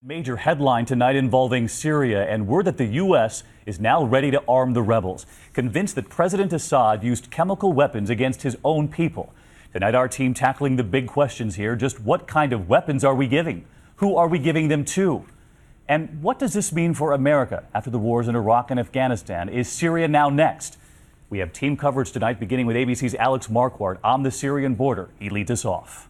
Major headline tonight involving Syria and word that the U.S. is now ready to arm the rebels, convinced that President Assad used chemical weapons against his own people. Tonight, our team tackling the big questions here. Just what kind of weapons are we giving? Who are we giving them to? And what does this mean for America after the wars in Iraq and Afghanistan? Is Syria now next? We have team coverage tonight, beginning with ABC's Alex Marquardt on the Syrian border. He leads us off.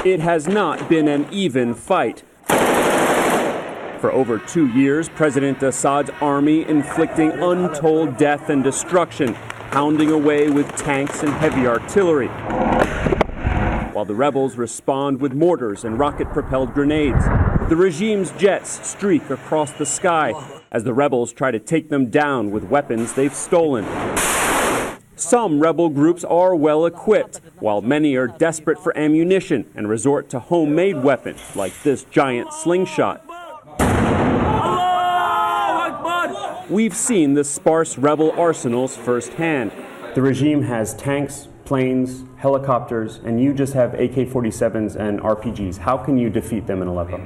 It has not been an even fight. For over 2 years, President Assad's army inflicting untold death and destruction, pounding away with tanks and heavy artillery, while the rebels respond with mortars and rocket-propelled grenades. The regime's jets streak across the sky as the rebels try to take them down with weapons they've stolen. Some rebel groups are well equipped, while many are desperate for ammunition and resort to homemade weapons like this giant slingshot. We've seen the sparse rebel arsenals firsthand. The regime has tanks, planes, helicopters, and you just have AK-47s and RPGs. How can you defeat them in Aleppo?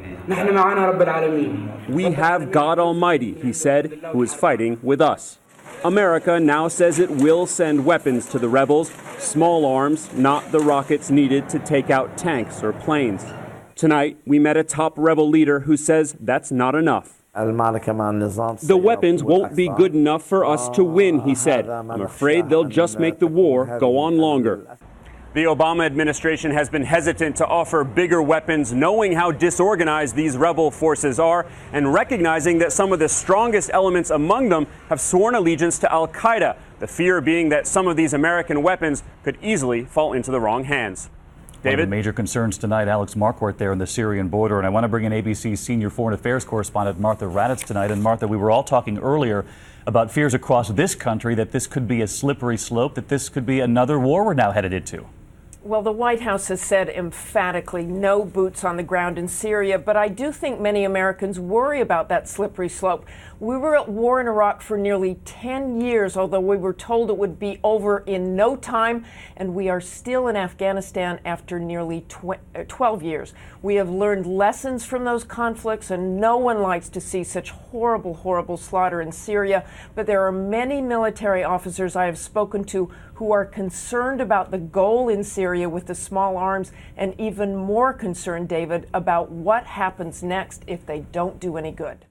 We have God Almighty, he said, who is fighting with us. America now says it will send weapons to the rebels, small arms, not the rockets needed to take out tanks or planes. Tonight, we met a top rebel leader who says that's not enough. The weapons won't be good enough for us to win, he said. I'm afraid they'll just make the war go on longer. The Obama administration has been hesitant to offer bigger weapons, knowing how disorganized these rebel forces are and recognizing that some of the strongest elements among them have sworn allegiance to al-Qaeda, the fear being that some of these American weapons could easily fall into the wrong hands. David? One of the major concerns tonight, Alex Marquardt there on the Syrian border. And I want to bring in ABC's senior foreign affairs correspondent, Martha Raddatz, tonight. And Martha, we were all talking earlier about fears across this country that this could be a slippery slope, that this could be another war we're now headed into. Well, the White House has said emphatically no boots on the ground in Syria, but I do think many Americans worry about that slippery slope. We were at war in Iraq for nearly 10 years, although we were told it would be over in no time, and we are still in Afghanistan after nearly 12 years. We have learned lessons from those conflicts, and no one likes to see such horrible, horrible slaughter in Syria, but there are many military officers I have spoken to who are concerned about the goal in Syria with the small arms, and even more concerned, David, about what happens next if they don't do any good.